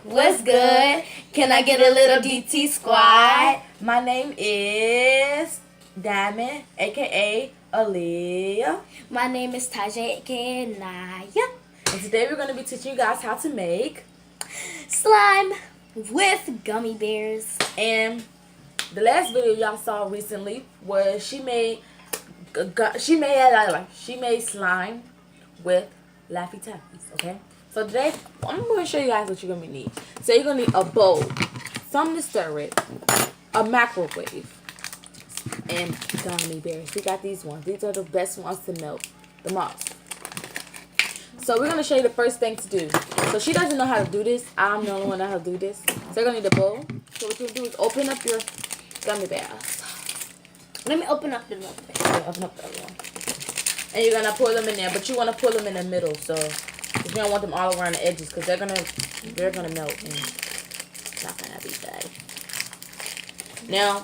What's good? Can I get a little DT squad? My name is Diamond, aka Aaliyah. My name is Tajay, aka Naya. And today we're going to be teaching you guys how to make Slime with gummy bears. And the last video y'all saw recently was she made slime with Laffy Taffies, okay? So today I'm going to show you guys what you're going to need. So you're going to need a bowl, something to stir it, a microwave, and gummy bears. We got these ones. These are the best ones to melt the most. So we're going to show you the first thing to do. So she doesn't know how to do this. I'm the only one that knows how to do this. So you're going to need a bowl. So what you're going to do is open up your gummy bears. Let me open up the other one. Yeah, open up the other one. And you're going to pour them in there. But you want to pour them in the middle. So you don't want them all around the edges. Because they're gonna melt. And it's not going to be bad. Now,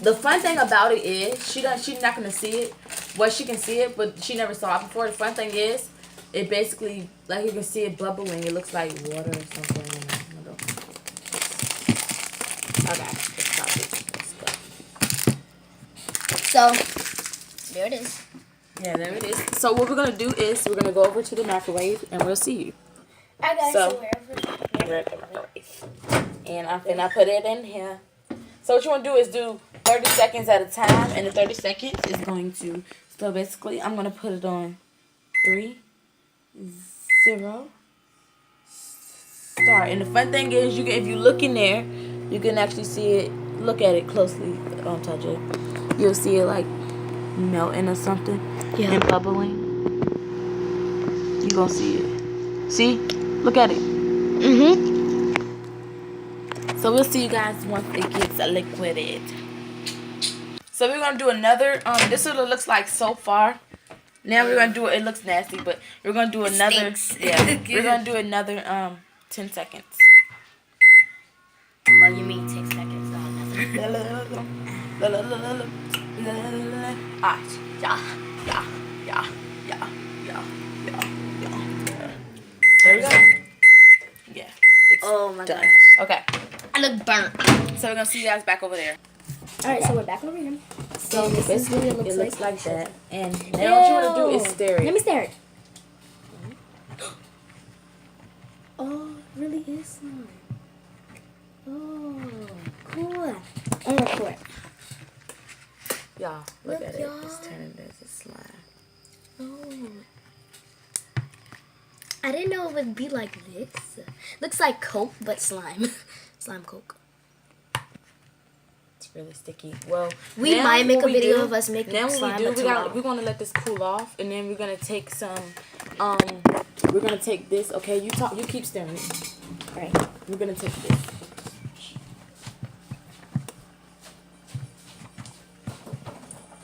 the fun thing about it is she's not going to see it. Well, she can see it, but she never saw it before. The fun thing is it basically, like you can see it bubbling. It looks like water or something. Okay, let's stop it. Let's go. So, there it is. Yeah, there it is. So what we're going to do is we're going to go over to the microwave and we'll see you. I got So, we're at the microwave. And I'm finna put it in here. So what you want to do is do 30 seconds at a time. And the 30 seconds is going to, so basically I'm going to put it on 3, 0, start. And the fun thing is, you can, if you look in there, you can actually see it. Look at it closely. Don't touch it. You'll see it like melting or something. Yeah. And bubbling. You gonna see it. See? Look at it. So we'll see you guys once it gets liquided. So we're gonna do another. This is what it looks like so far. Now we're gonna do it. It looks nasty, but we're gonna do another. Yeah, we're gonna do another 10 seconds. Well, you mean 10 seconds, not another. Ah, yeah. There we go. Yeah. It's Oh my done. gosh. Okay. I look burnt. So we're gonna see you guys back over there. Alright, so we're back over here. So this is what it looks like. that. And now what you want to do is stir it. Let me stir it. Oh, it really is slime. Oh, cool. I'm gonna pour it. Y'all, look at it. y'all. It's turning into slime. Oh. I didn't know it would be like this. Looks like Coke, but slime. Slime Coke. It's really sticky. Well, We now might make what a we video do- of us making Now slime. what we do, tomorrow. we're gonna let this cool off, and then we're gonna take some. We're gonna take this. Okay, you talk. You keep stirring it. All right. We're gonna take this.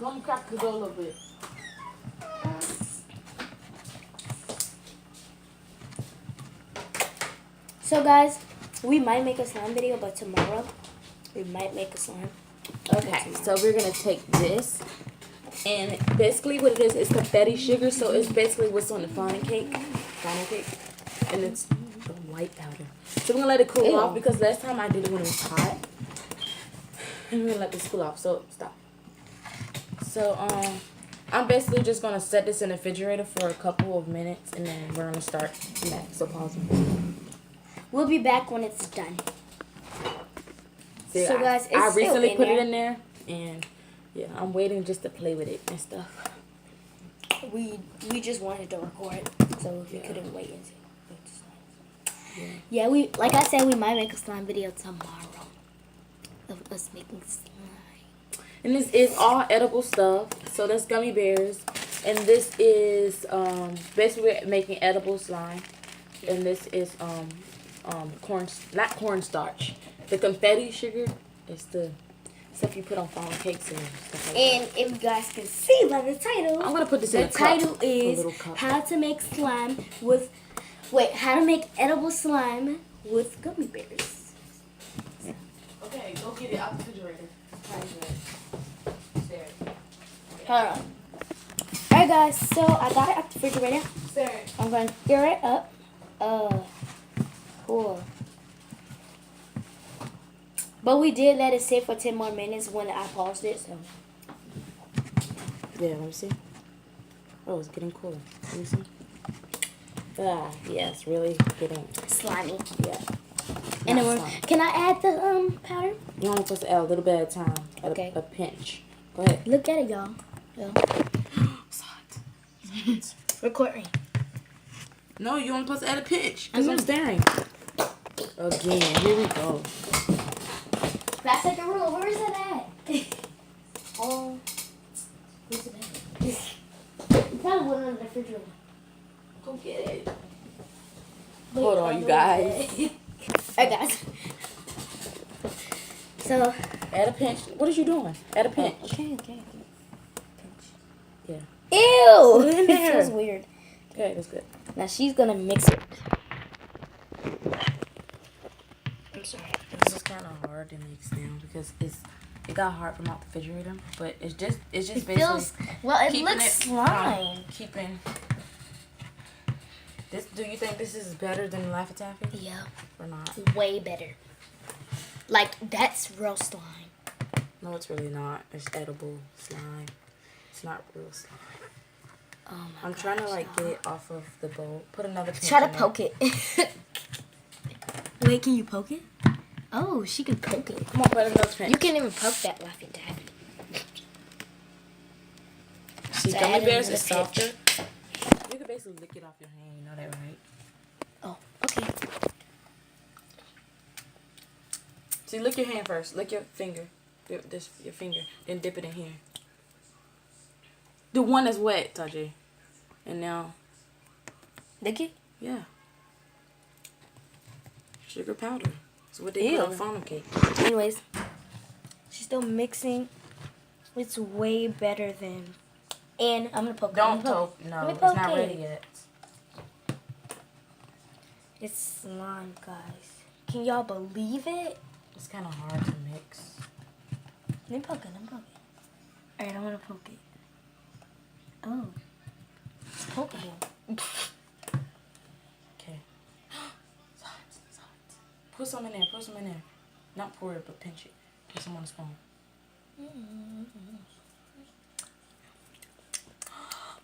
Let me crack this a little bit. So guys, we might make a slime video, but tomorrow we might make a slime. Okay, so we're gonna take this, and basically what it is confetti sugar. So it's basically what's on the funnel cake, and it's the white powder. So we're gonna let it cool off because last time I did it when it was hot, and we're gonna let this cool off. So stop. So I'm basically just gonna set this in the refrigerator for a couple of minutes, and then we're gonna start next. So pause. We'll be back when it's done. See, So guys, it's I still recently in put there. it in there, and yeah, I'm waiting just to play with it and stuff. We just wanted to record, so we couldn't wait until. Yeah, we like I said, we might make a slime video tomorrow of us making slime. And this is all edible stuff. So that's gummy bears, and this is basically we're making edible slime, and this is not cornstarch. The confetti sugar is the stuff you put on funnel cakes and stuff like And if you guys can see by the title, that. I'm gonna put this in the a cup. title A is little cup. how to make slime with how to make edible slime with gummy bears. Okay, go get it out the refrigerator. Hold on. Alright guys, so I got it out the refrigerator. Stare. I'm gonna stir it up. Cool. But we did let it sit for 10 more minutes when I paused it. So Yeah, let me see. Oh, it's getting cooler. Let me see. Ah, yeah, it's really getting slimy. Yeah. And then slimy. can I add the powder? You're only supposed to add a little bit at a time. Okay. A pinch. Go ahead. Look at it, y'all. It's hot. Recording. No, you're only supposed to add a pinch. Because I'm staring. Again, here we go. That's like a rule. Where is it at? Oh. Where's it at? It probably went on the refrigerator. Go get it. Wait, Hold on, you guys. Alright, guys. So. Add a pinch. What are you doing? Add a pinch. Okay. Pinch. Yeah. Ew! In there. It feels weird. Okay, that's good. Now she's gonna mix it. I'm sorry. This is kind of hard to mix now because it got hard from out the refrigerator, but it's just basically Feels well. It keeping looks slime. Keeping this. Do you think this is better than Laffy Taffy? Yeah. Or not? Way better. Like that's real slime. No, it's really not. It's edible slime. It's not real slime. Oh my I'm trying to like get it off of the bowl. Put another pinch Try to in there. poke it. Wait, can you poke it? Oh, she can poke it. Come on, put another pinch. You can't even poke that Laffy Taffy. See, So gummy add bears another is softer. pinch. You can basically lick it off your hand. You know that, right? Oh, okay. See, lick your hand first. Lick your finger. Your finger. Then dip it in here. The one that's wet, Tajay. And now. Lick it? Yeah. Sugar powder. It's what they put on funnel cake. Anyways, she's still mixing. It's way better than. And I'm gonna poke it. Don't poke. No, it's not ready yet. It's slime, guys. Can y'all believe it? It's kind of hard to mix. Let me poke it. Alright, I'm gonna poke it. Oh. It's pokeable. Okay. It's hot. It's hot. Put some in there. Put some in there. Not pour it, but pinch it. Put some on the spoon.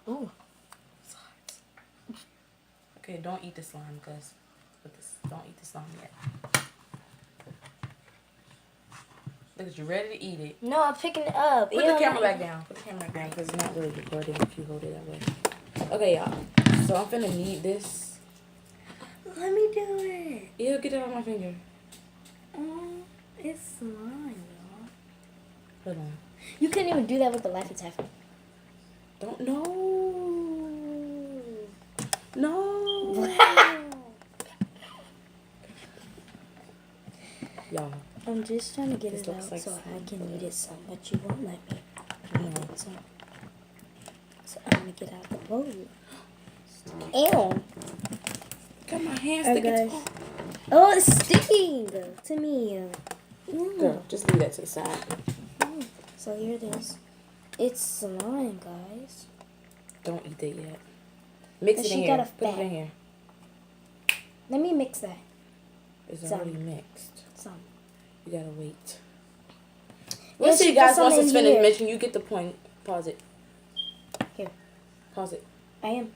Ooh. It's hot. Okay, don't eat the slime, cause don't eat the slime yet. Look at you, ready to eat it. No, I'm picking it up. Put the camera back down. Put the camera back down, because it's not really recording if you hold it that way. Okay, y'all. So I'm finna knead this. Let me do it. Ew, get it off my finger. Oh, it's slime, y'all. Hold on. You couldn't even do that with the Laffy Taffy. Don't. No. No. Y'all. I'm just trying to get This it looks out like so slime. I can eat it some, but you won't let me. No. So I'm gonna get out the bowl. Ew. Got my hands Alright, sticking. guys. Oh, it's sticking to me. Girl, just leave that to the side. So here it is. It's slime, guys. Don't eat that yet. Mix And it she in got here. a Put it fat. in here. Let me mix that. It's Some. already mixed. Some. You gotta wait. Yeah, We'll see, she guys. put some Once it's in finished here. mixing, you get the point. Pause it. Here. Pause it. I am.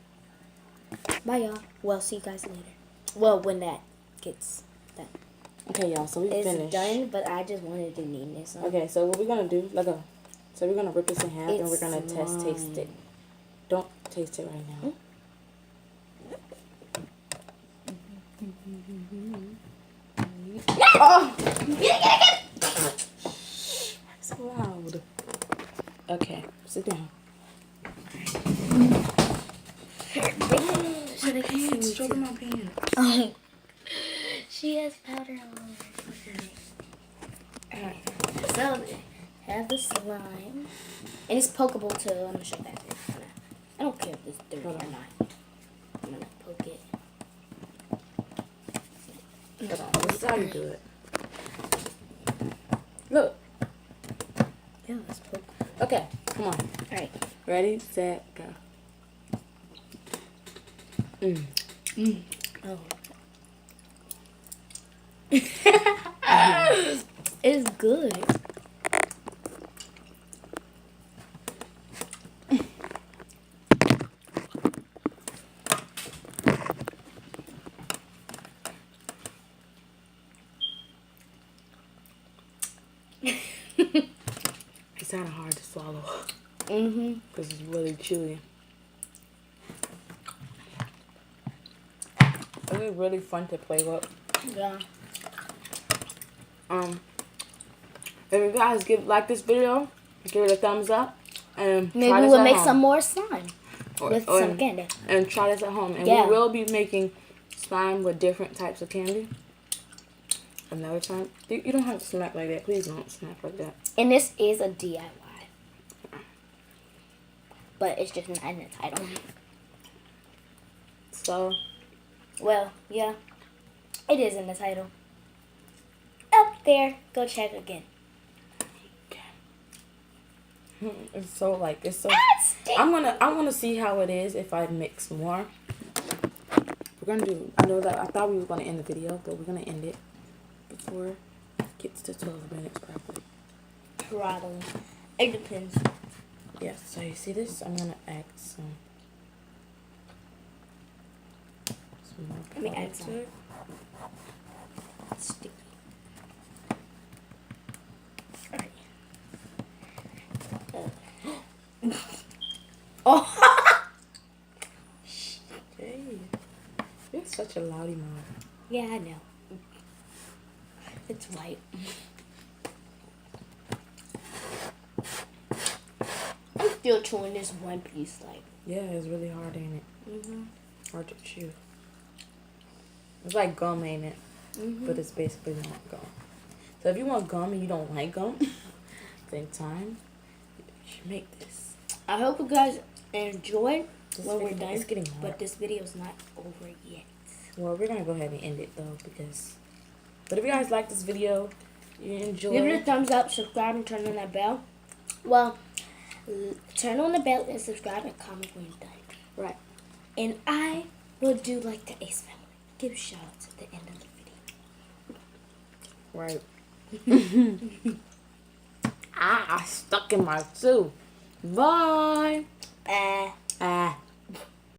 Bye, y'all. Well, see you guys later. Well, when that gets done. Okay, y'all. So we It's finished. done, but I just wanted to need this. Okay, so what we're gonna do? Let go. So we're gonna rip this in half, and we're It's gonna taste it. Don't taste it right now. Oh! So loud. Okay, sit down. Should I Pants, show them my pants. Oh. She has powder all over her. Alright. So, have the slime. And it's pokeable too. I'm gonna show that. I don't care if it's dirty or not. I'm gonna poke it. Hold on, this is how you do it. Look. Yeah, let's poke. Okay, come on. Alright. Ready, set, go. Oh. It's good. It's kind of hard to swallow Mm-hmm. because it's really chewy. It's really fun to play with. Yeah. If you guys like this video, give it a thumbs up and Maybe try this we'll at make home. some more slime with some candy. And try this at home. And Yeah. we will be making slime with different types of candy another time. You don't have to smack like that. Please don't smack like that. And this is a DIY. But it's just not in the title. So, Well, yeah. It is in the title. Up there. Go check again. it's so it's so. That's I wanna see how it is if I mix more. We're gonna do. I thought we were gonna end the video, but we're gonna end it before it gets to 12 minutes probably. Probably. It depends. Yeah. So you see this? I'm gonna add some more. Let me add product some. to it. Sticky. Oh. Hey, you're such a loudy mom. Yeah, I know. It's white. I'm still chewing this one piece, Yeah, it's really hard, ain't it? Mhm. Hard to chew. It's like gum, ain't it? Mhm. But it's basically not gum. So if you want gum and you don't like gum, same time, you should make this. I hope you guys enjoyed when we're done. It's getting hot. But this video's not over yet. Well, we're gonna go ahead and end it though because. But if you guys like this video, you enjoy. Give it a thumbs up, subscribe, and turn on that bell. Well, turn on the bell and subscribe and comment when you're done. Right. And I will do like the Ace family. Give shout outs at the end of the video. Right. Stuck in my tooth. Bye. Ah.